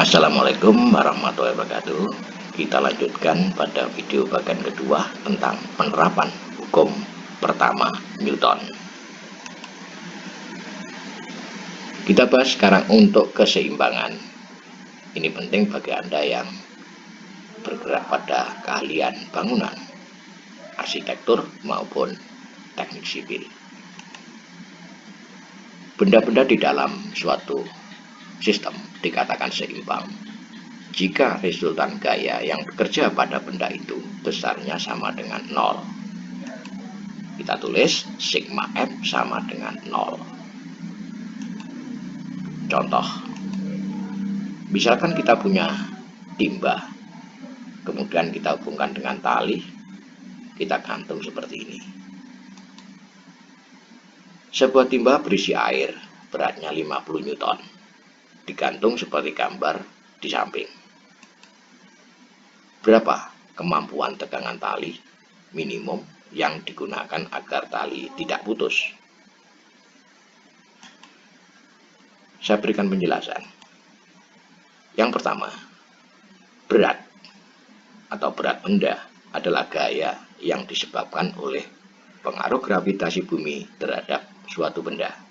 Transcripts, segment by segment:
Assalamualaikum warahmatullahi wabarakatuh. Kita lanjutkan pada video bagian kedua tentang penerapan hukum pertama Newton. Kita bahas sekarang untuk keseimbangan. Ini penting bagi Anda yang bergerak pada keahlian bangunan, arsitektur maupun teknik sipil. Benda-benda di dalam suatu sistem dikatakan seimbang jika resultan gaya yang bekerja pada benda itu besarnya sama dengan 0. Kita tulis sigma F sama dengan 0. Contoh, misalkan kita punya timba, kemudian kita hubungkan dengan tali, kita gantung seperti ini. Sebuah timba berisi air, beratnya 50 Newton. Digantung seperti gambar di samping. Berapa kemampuan tegangan tali minimum yang digunakan agar tali tidak putus? Saya berikan penjelasan. Yang pertama, berat atau berat benda adalah gaya yang disebabkan oleh pengaruh gravitasi bumi terhadap suatu benda.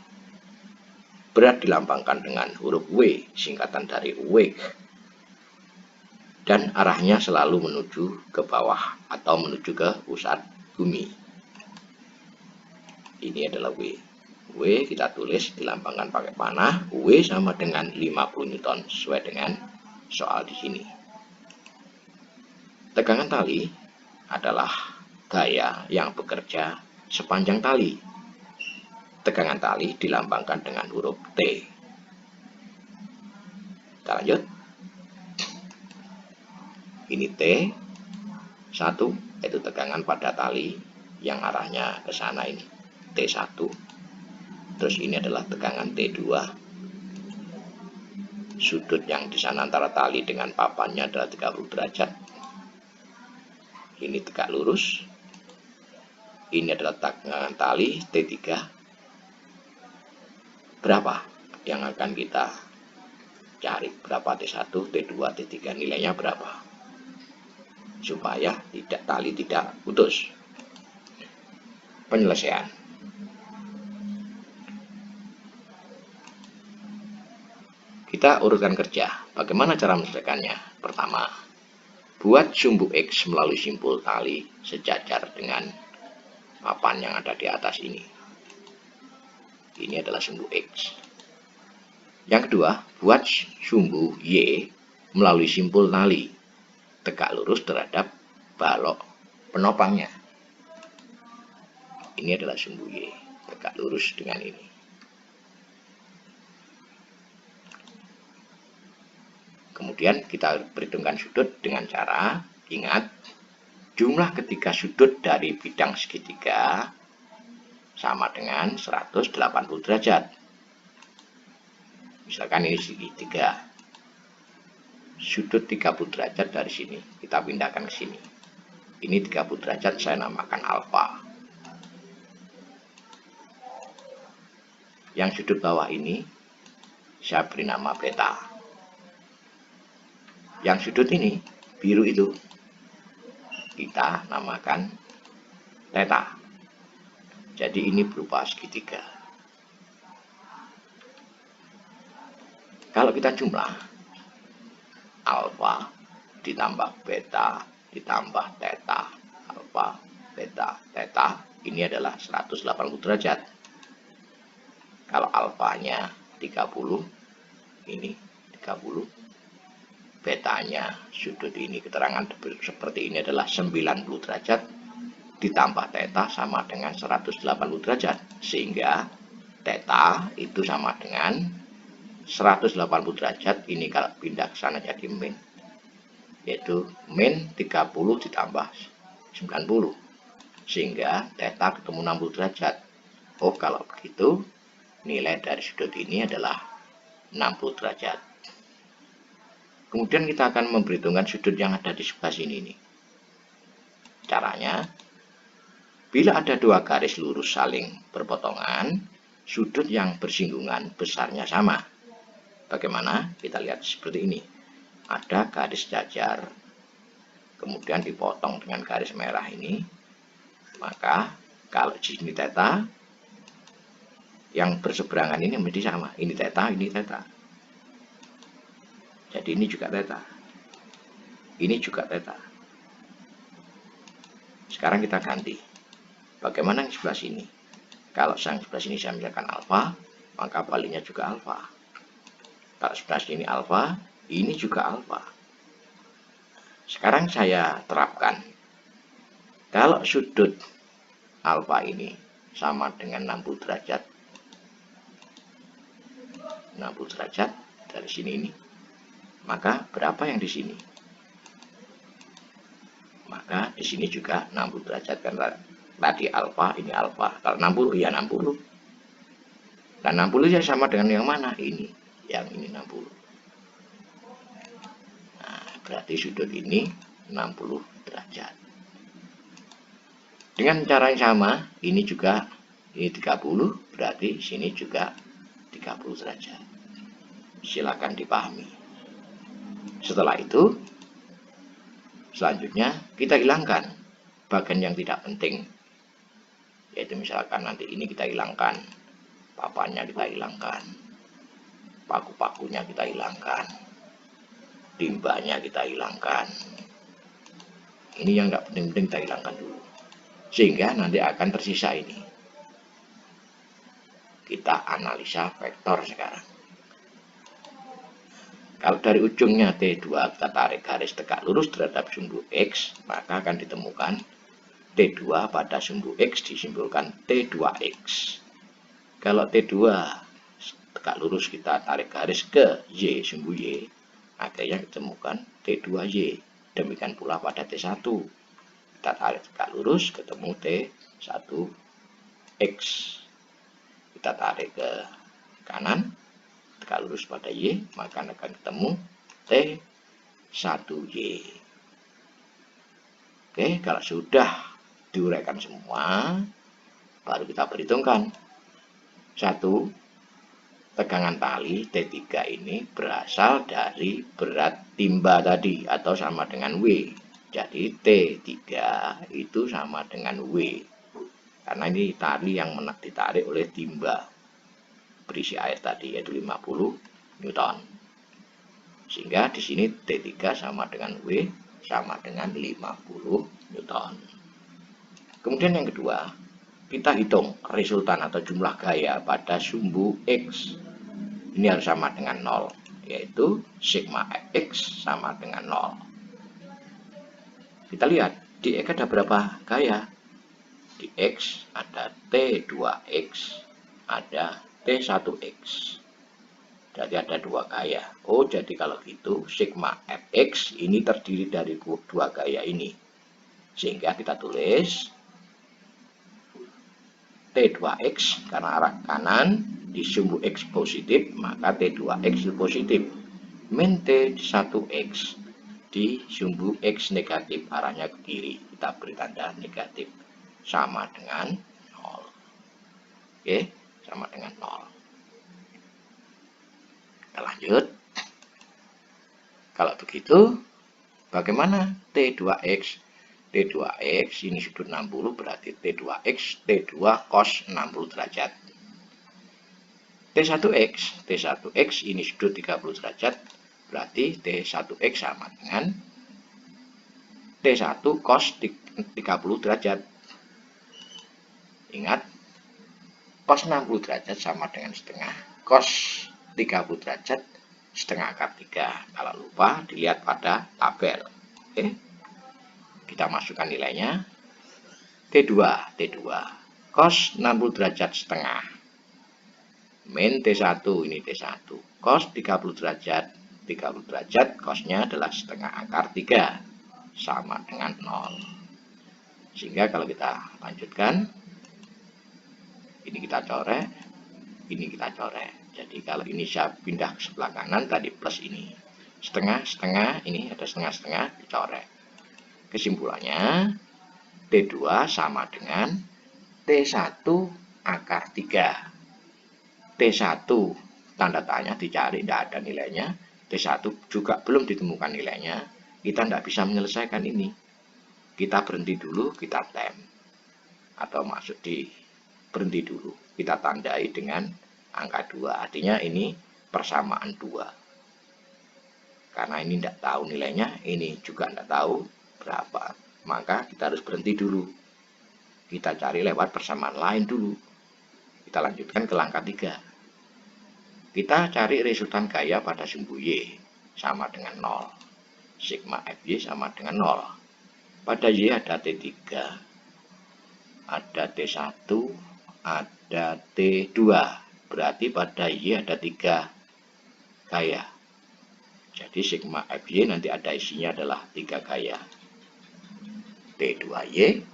Berat dilambangkan dengan huruf W, singkatan dari weight, dan arahnya selalu menuju ke bawah atau menuju ke pusat bumi. Ini adalah W. W kita tulis dilambangkan pakai panah. W sama dengan 50 Newton sesuai dengan soal di sini. Tegangan tali adalah gaya yang bekerja sepanjang tali. Tegangan tali dilambangkan dengan huruf T. Kita lanjut. Ini T1, yaitu tegangan pada tali yang arahnya ke sana ini. T1. Terus ini adalah tegangan T2. Sudut yang di sana antara tali dengan papannya adalah 30 derajat. Ini tegak lurus. Ini adalah tegangan tali T3. Berapa yang akan kita cari? Berapa T1, T2, T3, nilainya berapa? Supaya tali tidak putus. Penyelesaian. Kita urutkan kerja. Bagaimana cara menyelesaikannya? Pertama, buat sumbu X melalui simpul tali sejajar dengan papan yang ada di atas ini. Ini adalah sumbu X. Yang kedua, buat sumbu Y melalui simpul tali tegak lurus terhadap balok penopangnya. Ini adalah sumbu Y, tegak lurus dengan ini. Kemudian kita perhitungkan sudut dengan cara, ingat, jumlah ketiga sudut dari bidang segitiga sama dengan 180 derajat. Misalkan ini segitiga. Sudut 30 derajat dari sini. Kita pindahkan ke sini. Ini 30 derajat saya namakan alfa. Yang sudut bawah ini saya beri nama beta. Yang sudut ini, biru itu, kita namakan theta. Jadi ini berupa segitiga. Kalau kita jumlah alfa ditambah beta ditambah theta, alfa, beta, theta, ini adalah 180 derajat. Kalau alfanya 30, ini 30. Betanya sudut ini keterangan seperti ini adalah 90 derajat. Ditambah theta sama dengan 180 derajat, sehingga theta itu sama dengan 180 derajat. Ini kalau pindah ke sana jadi min, yaitu min 30 ditambah 90, sehingga theta ketemu 60 derajat. Oh, kalau begitu nilai dari sudut ini adalah 60 derajat. Kemudian kita akan memperhitungkan sudut yang ada di sebelah sini nih. Caranya, bila ada dua garis lurus saling berpotongan, sudut yang bersinggungan besarnya sama. Bagaimana? Kita lihat seperti ini. ada garis jajar, kemudian dipotong dengan garis merah ini, maka kalau di sini theta, yang berseberangan ini menjadi sama. Ini theta, ini theta. Jadi ini juga theta. Ini juga theta. Sekarang kita ganti. Bagaimana yang sebelah sini? Kalau yang sebelah sini saya misalkan alfa, maka baliknya juga alfa. Kalau sebelah sini alfa, ini juga alfa. Sekarang saya terapkan. Kalau sudut alfa ini sama dengan 60 derajat, 60 derajat dari sini ini, maka berapa yang di sini? Maka di sini juga 60 derajat, karena tadi alfa, ini alfa. Kalau 60 ya 60. Dan 60 ya sama dengan yang mana? Ini, yang ini 60. Nah, berarti sudut ini 60 derajat. Dengan cara yang sama, ini juga ini 30, berarti sini juga 30 derajat. Silakan dipahami. Setelah itu, selanjutnya kita hilangkan bagian yang tidak penting. Yaitu misalkan nanti ini kita hilangkan, papannya kita hilangkan, paku-pakunya kita hilangkan, timbanya kita hilangkan. Ini yang tidak penting-penting kita hilangkan dulu. Sehingga nanti akan tersisa ini. Kita analisa vektor sekarang. Kalau dari ujungnya T2 kita tarik garis tegak lurus terhadap sumbu X, maka akan ditemukan T2 pada sumbu X disimbolkan T2X. Kalau T2 tegak lurus kita tarik garis ke Y, sumbu Y, akhirnya ditemukan T2Y. Demikian pula pada T1. Kita tarik tegak lurus ketemu T1X. Kita tarik ke kanan, tegak lurus pada Y, maka akan ketemu T1Y. Oke, kalau sudah diuraikan semua, baru kita perhitungkan. 1. Tegangan tali T3 ini berasal dari berat timba tadi, atau sama dengan W. Jadi T3 itu sama dengan W. Karena ini tali yang ditarik oleh timba berisi air tadi, yaitu 50 Newton. Sehingga di sini T3 sama dengan W, sama dengan 50 Newton. Kemudian yang kedua, kita hitung resultan atau jumlah gaya pada sumbu X. Ini harus sama dengan 0, yaitu sigma X sama dengan 0. Kita lihat, di X ada berapa gaya? Di X ada T2X, ada T1X. Jadi ada 2 gaya. Oh, jadi kalau gitu sigma Fx ini terdiri dari 2 gaya ini. Sehingga kita tulis T2X karena arah kanan di sumbu X positif, maka T2X positif. Min T1X di sumbu X negatif, arahnya ke kiri. Kita beri tanda negatif. Sama dengan 0. Oke, sama dengan 0. Kita lanjut. Kalau begitu, bagaimana T2X? T2X ini sudut 60, berarti T2X, T2 cos 60 derajat. T1X ini sudut 30 derajat, berarti T1X sama dengan T1 cos 30 derajat. Ingat, cos 60 derajat sama dengan setengah cos 30 derajat setengah akar 3. Kalau lupa, dilihat pada tabel. Oke. Kita masukkan nilainya. T2 cos 60 derajat setengah. Min T1, ini T1. Cos 30 derajat. 30 derajat cosnya adalah setengah akar 3. Sama dengan 0. Sehingga kalau kita lanjutkan, ini kita coret, ini kita coret. Jadi kalau ini saya pindah ke sebelah kanan, tadi plus ini. Setengah-setengah, ini ada setengah-setengah, dicoret. Kesimpulannya, T2 sama dengan T1 akar 3. T1 tanda tanya dicari, tidak ada nilainya. T1 juga belum ditemukan nilainya, kita tidak bisa menyelesaikan ini. Kita berhenti dulu, kita tem. Atau maksud di berhenti dulu. Kita tandai dengan angka 2. Artinya ini persamaan 2. Karena ini tidak tahu nilainya, ini juga tidak tahu berapa. Maka kita harus berhenti dulu. Kita cari lewat persamaan lain dulu. Kita lanjutkan ke langkah 3. Kita cari resultan gaya pada sumbu Y sama dengan 0. Sigma FY sama dengan 0. Pada Y ada T3, ada T1, ada T2. Berarti pada Y ada 3 gaya. Jadi sigma FY nanti ada isinya adalah 3 gaya. T2Y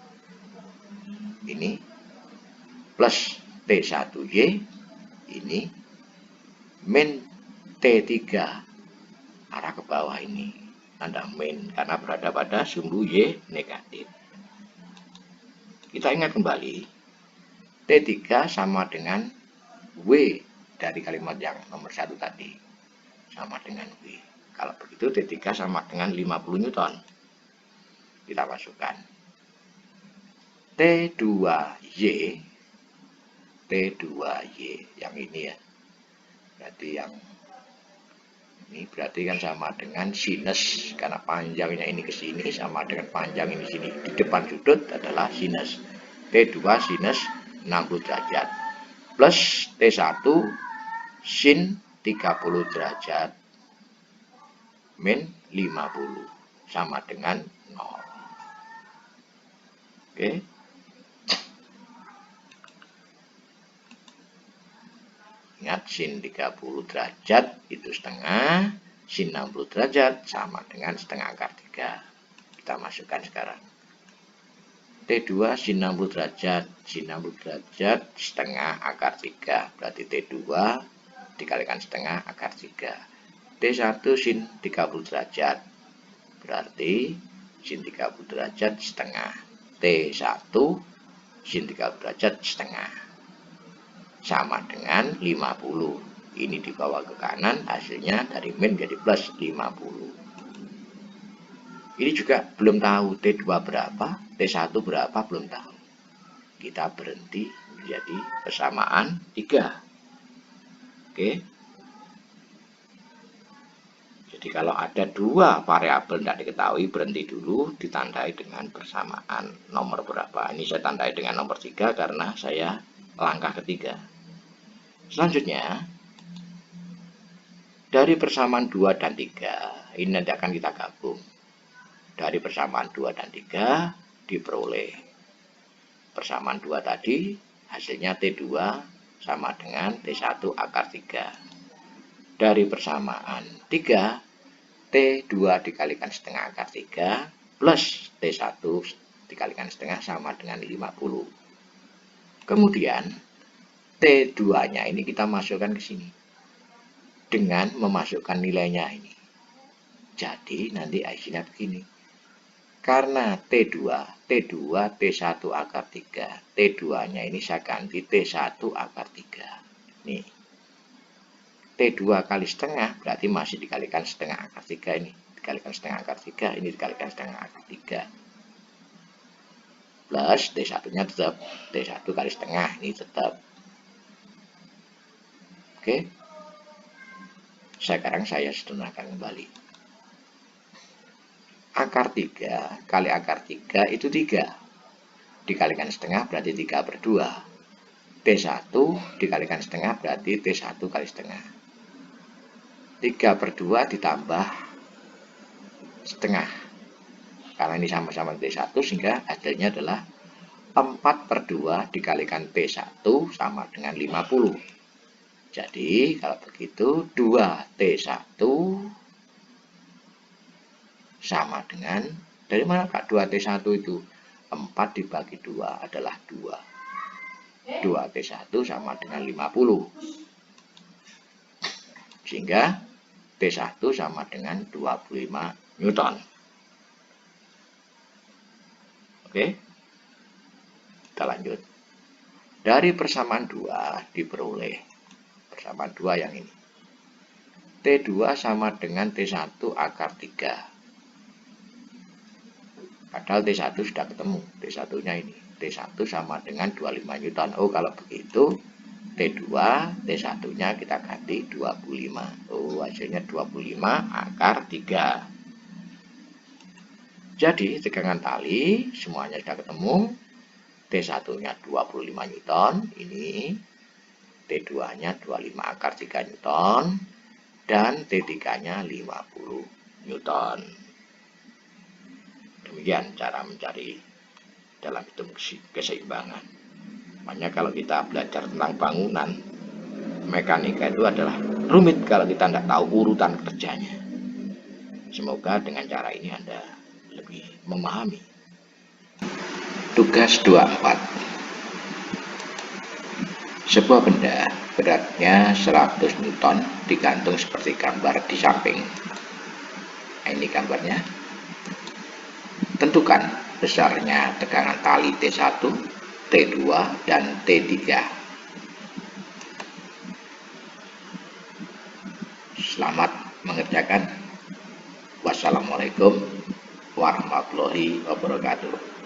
ini plus T1Y ini min T3 arah ke bawah ini. Tanda min karena berada pada sumbu Y negatif. Kita ingat kembali, T3 sama dengan W dari kalimat yang nomor 1 tadi. Sama dengan W. Kalau begitu T3 sama dengan 50 Newton. Kita masukkan. T2Y yang ini ya. Berarti yang ini berarti kan sama dengan sinus, karena panjangnya ini ke sini sama dengan panjang ini sini. Di depan sudut adalah sinus. T2 sinus 60 derajat plus T1 sin 30 derajat min 50 sama dengan 0. Oke. Ingat, sin 30 derajat itu setengah, sin 60 derajat sama dengan setengah akar 3. Kita masukkan sekarang. T2 sin 60 derajat, sin 60 derajat setengah akar 3. Berarti T2 dikalikan setengah akar 3. T1 sin 30 derajat. Berarti sin 30 derajat setengah. T1 sin 30 derajat setengah. Sama dengan 50. Ini dibawa ke kanan, hasilnya dari min jadi plus 50. Ini juga belum tahu T2 berapa, T1 berapa, belum tahu. Kita berhenti menjadi persamaan 3. Oke. Jadi kalau ada 2 variabel tidak diketahui, berhenti dulu, ditandai dengan persamaan nomor berapa. Ini saya tandai dengan nomor 3 karena saya langkah ketiga. Selanjutnya, dari persamaan 2 dan 3, ini nanti akan kita gabung. Dari persamaan 2 dan 3 diperoleh persamaan 2 tadi, hasilnya T2 sama dengan T1 akar 3. Dari persamaan 3, T2 dikalikan setengah akar 3 plus T1 dikalikan setengah sama dengan 50. Kemudian T2-nya ini kita masukkan ke sini dengan memasukkan nilainya ini. Jadi nanti hasilnya begini. Karena T2 T1 akar 3. T2-nya ini saya ganti T1 akar 3. Nih. T2 kali setengah berarti masih dikalikan setengah akar 3 ini. Dikalikan setengah akar 3, ini dikalikan setengah akar 3. Plus T1-nya tetap. T1 kali setengah, ini tetap. Oke. Sekarang saya sederhanakan kembali. Akar 3 kali akar 3 itu 3. Dikalikan setengah berarti 3 per 2. T1 dikalikan setengah berarti T1 kali setengah. 3 per 2 ditambah setengah. Karena ini sama-sama T1 sehingga hasilnya adalah 4 per 2 dikalikan T1 sama dengan 50. Jadi kalau begitu 2T1 sama dengan, dari mana Pak 2T1 itu? 4 dibagi 2 adalah 2. 2T1 sama dengan 50. Sehingga T1 sama dengan 25 Newton. Oke. Kita lanjut. Dari persamaan 2 diperoleh persamaan 2 yang ini. T2 sama dengan T1 akar 3. Padahal T1 sudah ketemu. T1-nya ini. T1 sama dengan 25 Newton. Oh, kalau begitu T2, T1-nya kita ganti 25. Oh, hasilnya 25 akar 3. Jadi, tegangan tali semuanya sudah ketemu. T1-nya 25 Newton. Ini. T2-nya 25 akar 3 Newton. Dan T3-nya 50 Newton. Demikian cara mencari dalam hitung keseimbangan. Makanya kalau kita belajar tentang bangunan, mekanika itu adalah rumit kalau kita tidak tahu urutan kerjanya. Semoga dengan cara ini Anda lebih memahami. Tugas 24. Sebuah benda beratnya 100 Newton digantung seperti gambar di samping. Nah, ini gambarnya. Tentukan besarnya tegangan tali T1, T2, dan T3. Selamat mengerjakan. Wassalamualaikum warahmatullahi wabarakatuh.